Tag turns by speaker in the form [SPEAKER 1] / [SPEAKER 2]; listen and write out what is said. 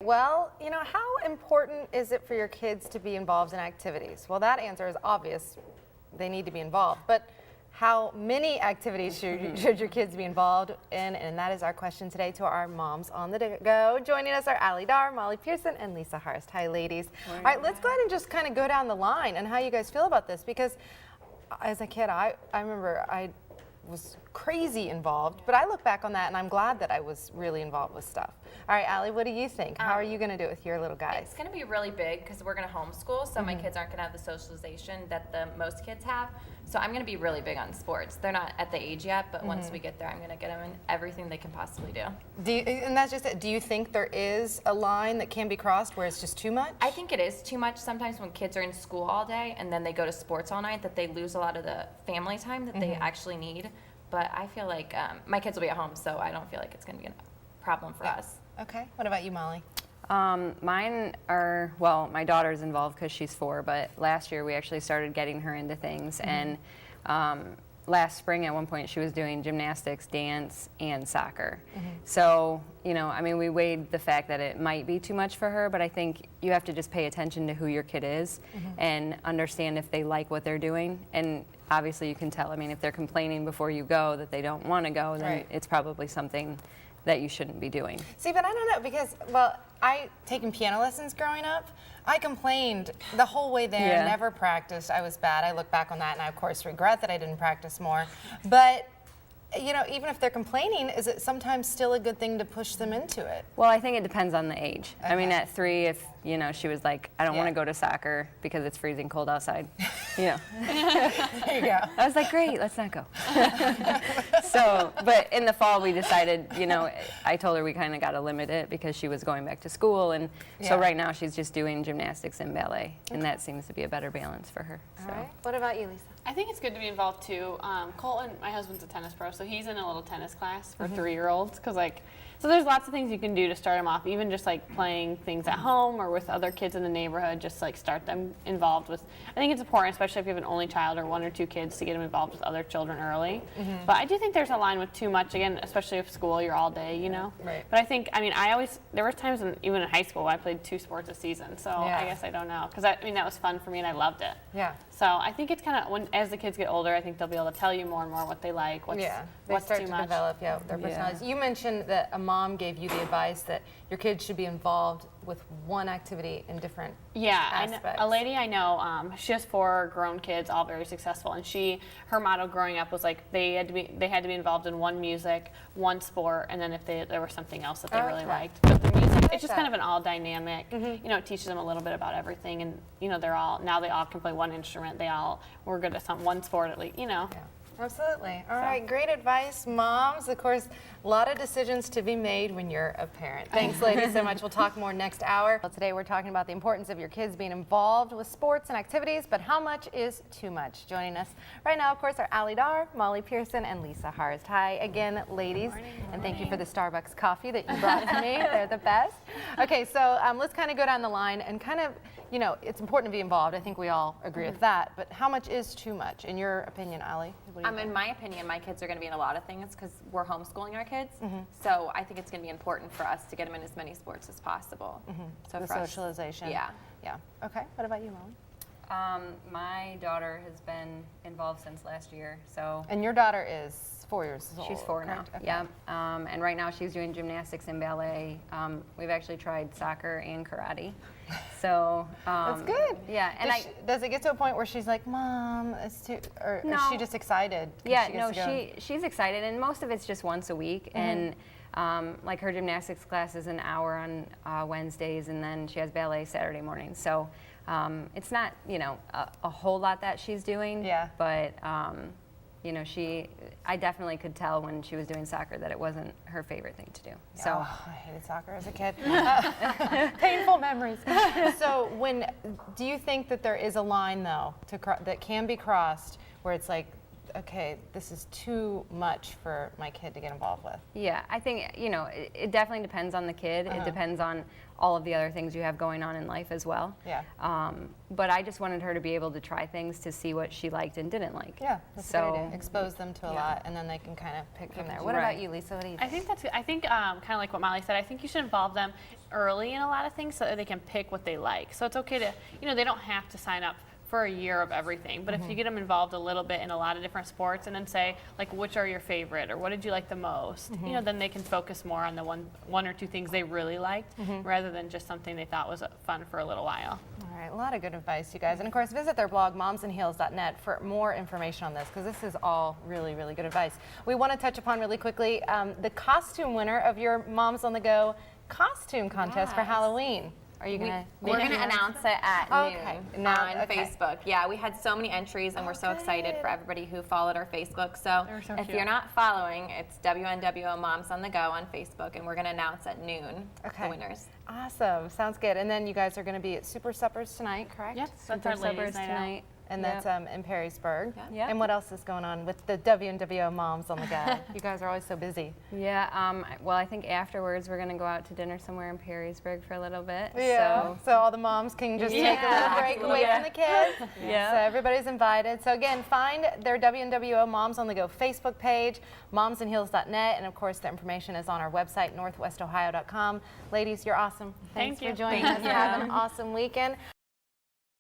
[SPEAKER 1] Well, you know, how important is it for your kids to be involved in activities? Well, that answer is obvious. They need to be involved. But how many activities should your kids be involved in? And that is our question today to our moms on the go. Joining us are Allie Dar, Molly Pearson, and Lisa Harst. Hi, ladies. All right, let's go ahead and just kind of go down the line and how you guys feel about this. Because as a kid, I remember I was crazy involved, but I look back on that and I'm glad that I was really involved with stuff. All right, Allie, what do you think? How are you going to do it with your little guys?
[SPEAKER 2] It's going to be really big because we're going to homeschool, so my kids aren't going to have the socialization that the most kids have. So I'm going to be really big on sports. They're not at the age yet, but once we get there, I'm going to get them in everything they can possibly do.
[SPEAKER 1] And that's just it. Do you think there is a line that can be crossed where it's just too much?
[SPEAKER 2] I think it is too much sometimes when kids are in school all day and then they go to sports all night, that they lose a lot of the family time that they actually need. But I feel like my kids will be at home, so I don't feel like it's going to be a problem for us.
[SPEAKER 1] Okay. What about you, Molly?
[SPEAKER 3] Mine are, well, my daughter's involved because she's 4, but last year we actually started getting her into things. And last spring at one point she was doing gymnastics, dance, and soccer. So, you know, I mean, we weighed the fact that it might be too much for her, but I think you have to just pay attention to who your kid is and understand if they like what they're doing. And obviously you can tell, I mean, if they're complaining before you go that they don't want to go, then it's probably something that you shouldn't be doing.
[SPEAKER 1] See, but I don't know, because, well, I taken piano lessons growing up. I complained the whole way there, never practiced. I was bad. I look back on that and I, of course, regret that I didn't practice more. But, you know, even if they're complaining, is it sometimes still a good thing to push them into it?
[SPEAKER 3] Well, I think it depends on the age. I mean, at 3, if, you know, she was like, I don't want to go to soccer because it's freezing cold outside, you know.
[SPEAKER 1] There you go.
[SPEAKER 3] I was like, great, let's not go. So, but in the fall we decided, you know, I told her we kind of got to limit it because she was going back to school. And so right now she's just doing gymnastics and ballet. And that seems to be a better balance for her.
[SPEAKER 1] All right. What about you, Lisa?
[SPEAKER 4] I think it's good to be involved too. Colton, my husband's a tennis pro, so he's in a little tennis class for 3-year-olds. Cause like, so there's lots of things you can do to start them off, even just like playing things at home or with other kids in the neighborhood, just like start them involved with. I think it's important, especially if you have an only child or 1 or 2 kids, to get them involved with other children early. But I do think there's a line with too much, again, especially if school, you're all day, you know.
[SPEAKER 1] Right.
[SPEAKER 4] But I think, I mean, there were times even in high school I played 2 sports a season, so I guess I don't know. Cause I mean, that was fun for me and I loved it.
[SPEAKER 1] Yeah.
[SPEAKER 4] So I think it's kind of, as the kids get older, I think they'll be able to tell you more and more what they like, what's
[SPEAKER 1] start
[SPEAKER 4] too
[SPEAKER 1] to
[SPEAKER 4] much.
[SPEAKER 1] develop their personalities. You mentioned that a mom gave you the advice that your kids should be involved with one activity in different aspects.
[SPEAKER 4] A lady I know, she has 4 grown kids, all very successful, and her motto growing up was like they had to be involved in 1 music, 1 sport, and then if there was something else that they really liked. But the music, it's just kind of an all dynamic. You know, it teaches them a little bit about everything, and you know, they all can play 1 instrument. They all were good at 1 sport at least. You know.
[SPEAKER 1] Yeah. Absolutely. All right, great advice, moms. Of course, a lot of decisions to be made when you're a parent. Thanks, ladies, so much. We'll talk more next hour. Well, today we're talking about the importance of your kids being involved with sports and activities, but how much is too much? Joining us right now, of course, are Allie Dar, Molly Pearson, and Lisa Harst. Hi again, ladies, and thank you for the Starbucks coffee that you brought to me. They're the best. Okay, so let's kind of go down the line and kind of, you know, it's important to be involved. I think we all agree with that, but how much is too much? In your opinion, Allie?
[SPEAKER 2] In my opinion, my kids are going to be in a lot of things because we're homeschooling our kids. So I think it's going to be important for us to get them in as many sports as possible.
[SPEAKER 1] So the socialization. Yeah. Okay. What about you, Molly?
[SPEAKER 3] My daughter has been involved since last year.
[SPEAKER 1] And your daughter is 4 years old.
[SPEAKER 3] She's 4 now.
[SPEAKER 1] Okay.
[SPEAKER 3] Yeah. And right now she's doing gymnastics and ballet. We've actually tried soccer and karate. So
[SPEAKER 1] that's good.
[SPEAKER 3] Yeah. And
[SPEAKER 1] does it get to a point where she's like, Mom, it's too, or is she just excited?
[SPEAKER 3] Yeah. She's excited, and most of it's just once a week. And like her gymnastics class is an hour on Wednesdays, and then she has ballet Saturday mornings. So it's not, you know, a whole lot that she's doing. Yeah. But you know, I definitely could tell when she was doing soccer that it wasn't her favorite thing to do. So
[SPEAKER 1] I hated soccer as a kid. Painful memories. So do you think that there is a line though that can be crossed where it's like okay, this is too much for my kid to get involved with?
[SPEAKER 3] Yeah, I think, it definitely depends on the kid. It depends on all of the other things you have going on in life as well.
[SPEAKER 1] Yeah.
[SPEAKER 3] But I just wanted her to be able to try things to see what she liked and didn't like.
[SPEAKER 1] Yeah, that's a
[SPEAKER 3] So-
[SPEAKER 1] good idea. Expose them to a lot, and then they can kind of pick from there. What
[SPEAKER 3] Right.
[SPEAKER 1] about you, Lisa? What do you
[SPEAKER 4] I
[SPEAKER 1] think?
[SPEAKER 4] think kind of like what Molly said. I think you should involve them early in a lot of things so that they can pick what they like. So it's okay to, they don't have to sign up for a year of everything. But if you get them involved a little bit in a lot of different sports and then say, like, which are your favorite or what did you like the most, then they can focus more on the one or two things they really liked rather than just something they thought was fun for a little while.
[SPEAKER 1] All right, a lot of good advice, you guys. And of course, visit their blog, momsandheels.net, for more information on this, because this is all really, really good advice. We want to touch upon really quickly the costume winner of your Moms on the Go costume contest for
[SPEAKER 2] Yes.
[SPEAKER 1] Halloween. Are you going to?
[SPEAKER 2] We're going to announce it at
[SPEAKER 1] Okay.
[SPEAKER 2] noon
[SPEAKER 1] Now-
[SPEAKER 2] on
[SPEAKER 1] okay.
[SPEAKER 2] Facebook. Yeah, we had so many entries, and we're so excited for everybody who followed our Facebook. So,
[SPEAKER 4] They were so
[SPEAKER 2] if
[SPEAKER 4] cute.
[SPEAKER 2] you're not following, it's WNWO Moms on the Go on Facebook, and we're going to announce at noon
[SPEAKER 1] Okay.
[SPEAKER 2] the winners.
[SPEAKER 1] Awesome, sounds good. And then you guys are going to be at Super Suppers tonight, correct?
[SPEAKER 4] Yes, that's
[SPEAKER 3] Super
[SPEAKER 4] our ladies'
[SPEAKER 3] Suppers
[SPEAKER 4] night out.
[SPEAKER 3] tonight.
[SPEAKER 1] And
[SPEAKER 3] Yep.
[SPEAKER 1] that's in Perrysburg.
[SPEAKER 3] Yep.
[SPEAKER 1] And what else is going on with the WNWO Moms on the Go? You guys are always so busy.
[SPEAKER 3] Yeah, well, I think afterwards we're going to go out to dinner somewhere in Perrysburg for a little bit.
[SPEAKER 1] So all the moms can just take a little break away from the kids.
[SPEAKER 3] Yeah.
[SPEAKER 1] So everybody's invited. So again, find their WNWO Moms on the Go Facebook page, momsandheels.net, and of course the information is on our website, northwestohio.com. Ladies, you're awesome. Thanks
[SPEAKER 4] Thank
[SPEAKER 1] for
[SPEAKER 4] you.
[SPEAKER 1] joining us. Have an awesome weekend.